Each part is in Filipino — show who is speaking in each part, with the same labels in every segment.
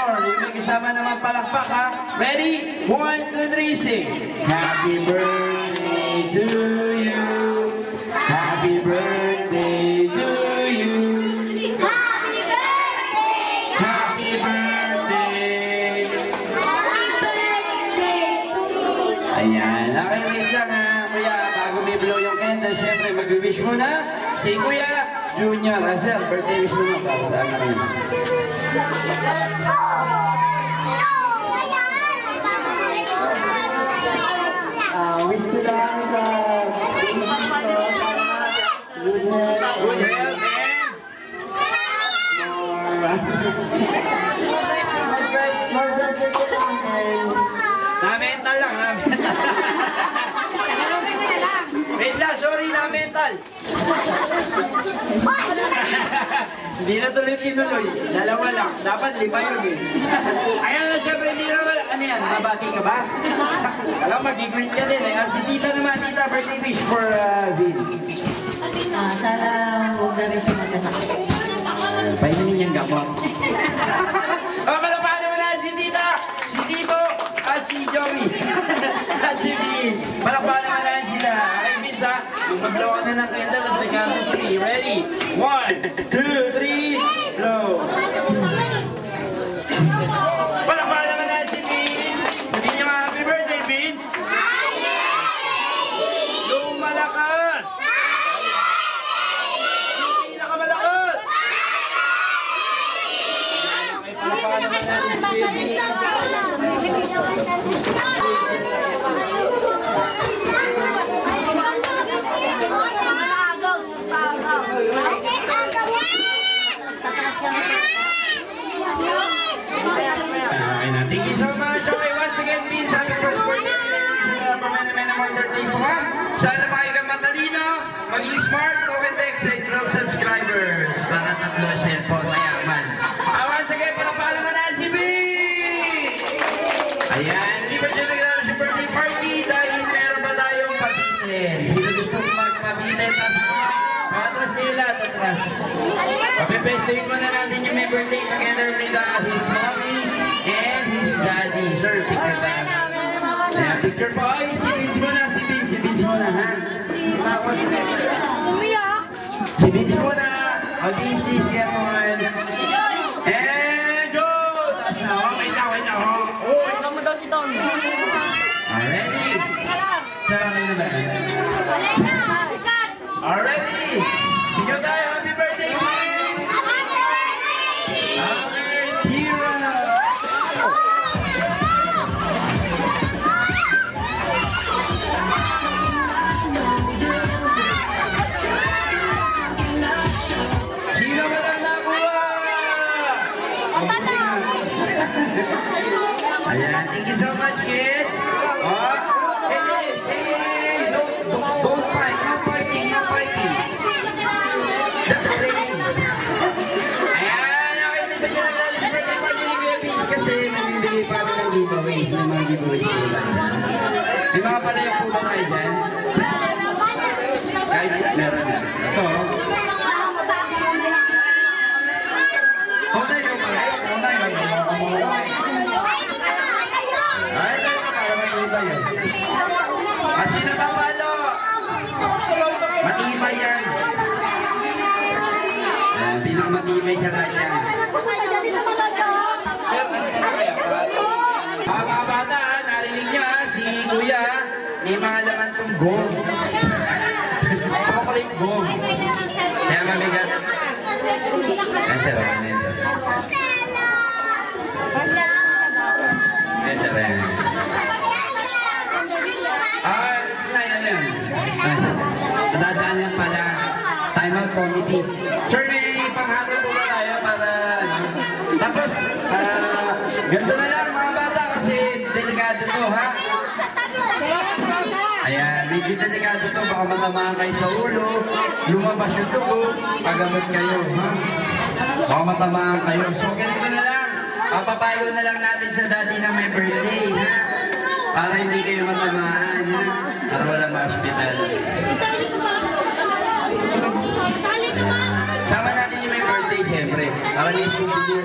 Speaker 1: more. Yung may kasama naman palakpak ha. Ready? 1, 2, 3, sing. Happy birthday to you. Happy birthday to you.
Speaker 2: Happy birthday!
Speaker 1: Happy birthday.
Speaker 2: Happy birthday to you!
Speaker 1: Ayan. Okay, wait lang ha. Kuya, bago may blow yung candle, syempre mag-wish mo na si Kuya Junior. Asel, birthday wish mo na para sa anak niyo. Wish ko lang sa good health and na-mental lang, na-mental. Wait lang, sorry, na-mental. Hindi na tuloy-tinuloy. Dalawa lang. Dapat 5 yun eh. Ayan na, syempre, hindi naman. Ano yan? Mabati ka ba? Alam, mag-greet ka din eh. Si Tita naman, Tita, birthday wish for Vin.
Speaker 2: Sana huwag na rin siya magkasakit.
Speaker 1: Painin niyang gamot. Palapaan naman na si Tita, si Tito, at si Joey. At si Vin. Palapaan naman na sila. Ay, Vince ha, mag-blow ka na ng candle at nagkakaroon 3. Ready? 1, 2, 3, blow. Palapaan naman na si Vince. Sabihin niyo mga happy birthday, Vince. Yung malakas. Yung pinakamalakas. Palapaan naman natin si Vince. Thank you so much. Okay, once again, Vince, happy first birthday sa pamana-mana mga 30s mo. Sana kayo kang matalino, maging smart, open text, and grow subscribers para 3 cellphone mayaman. Once again, palapaan naman na si Vince! Ayan, hindi pa siya naglalaro sa birthday party dahil meron pa tayong pabitin. Sino gusto magpabitin? Atras kayo lahat, atras. Papipestuin mo na natin yung may birthday together with his mommy and his daddy. Sir, picture ba? Ayan, picture po. Ay, si Vince mo na, si Vince mo na, ha? Tapos, si Vince mo na. O, Vince, please, get one. And, go! Tapos na, oh, wait na, oh.
Speaker 2: Ikaw mo daw si Tom.
Speaker 1: Ready? Sarang kayo na ba? Already! Sige tayo, happy birthday, Vince! Okay, Kira! Sino ba lang nakuha? Ayan, thank you so much, kids! Hey, don't fight, no fighting. That's a training. Ayan, okay, hindi ba dyan ang birthday party ni Kuya Vince kasi nagbibigay pa kami ng giveaways, ng mga giveaways po lang. May mga palayo po ba tayo dyan? Kahit meron na. Ito. Hold tayo pala. Ay, tayo ka para matibay yun. Kasi napapalo. Matibay yan. Pinakamatibay sa kanya. Mga bata, narinig niya si Kuya, may mga laman tong gong. Chocolate gong. Kaya mamigat. Asa rin, asa rin. Ano yan? Dadaan lang pala. Time out committee. Sir, may panghatol po ba tayo para ano? Tapos, ganito na lang mga bata kasi delikado to, ha? Ayan, medyo delikado to. Baka matamaan kayo sa ulo, lumabas yung tubo, pagamot kayo, ha? Baka matamaan kayo. So, ganito na lang. Papapalo na lang natin sa daddy na may birthday, ha? Para hindi kayo matamaan, ha? Para walang ma-hospital. Sama natin yung may birthday, siyempre. Para may souvenir.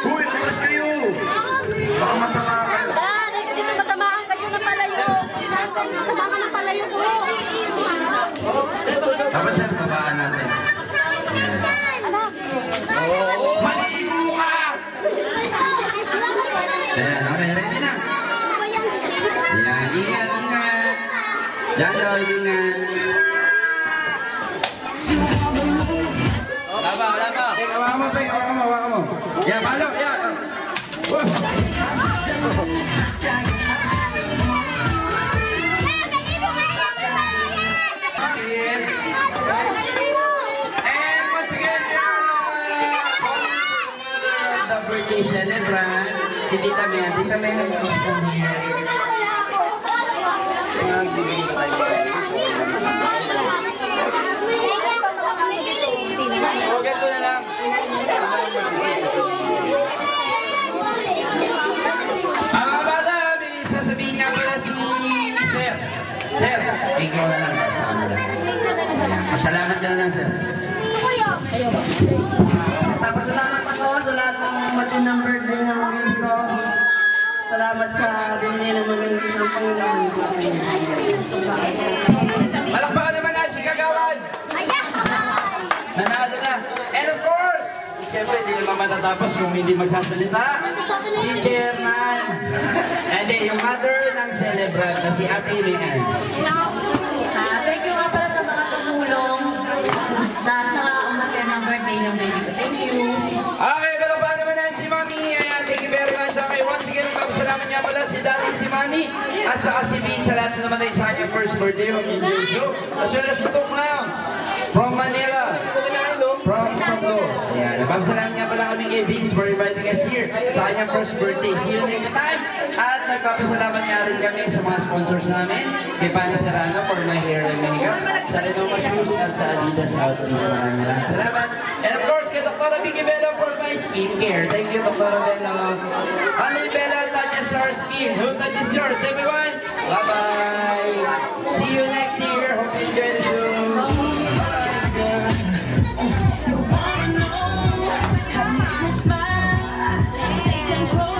Speaker 1: Uy! Diyan daw, ingat.
Speaker 3: Wala pa.
Speaker 1: Hawakan mo, Pe. Hawakan mo. Yan, palo. Yan. And once again, the birthday celebrant, si Tita Mel. Tita Mel, please come here. So, ganito na lang. Mga bata, may sasabihin nga pala si Sir. Sir, ikaw na lang. Masalamat ka na lang, Sir.
Speaker 4: Tapos salamat ako sa lahat ng matinang birthday ng mga ko. Salamat sa binigay ng mga ng Panginoon.
Speaker 1: Malakpakan naman na si Kagawan. Nanalo na. And of course, siyempre hindi naman matatapos kung hindi magsasalita. Si Chairman. And then yung mother ng celebrant na si Ate Lian.
Speaker 2: Thank you nga pala sa mga tumulong sa umaten ng birthday ng baby ko. Thank you.
Speaker 1: Okay, malakpakan naman na si Mami. Ayan, thank you very much. Okay, once again, magpasalamat niya pala si Daddy, si Mami. At saka si Beach sa lahat na naman ay sa kanyang first birthday of Indian Show. As well as itong clowns from Manila. From Tondo. Ayan, nagpapasalamat nga pala kami kay Vince for inviting us here sa kanyang first birthday. See you next time. At nagpapasalamat nga rin kami sa mga sponsors namin. Kay Panis Serrano for my hair and makeup. Sa Renoma Shoes at sa Adidas Outfit. Maraming salamat. And of course, kay Dr. Vicky Bello for my skincare. Thank you, Dr. Bello. Only Bello touches our skin. Who touches yours, everyone? Bye-bye. See you next year. Hope you enjoy the show.
Speaker 5: Take control.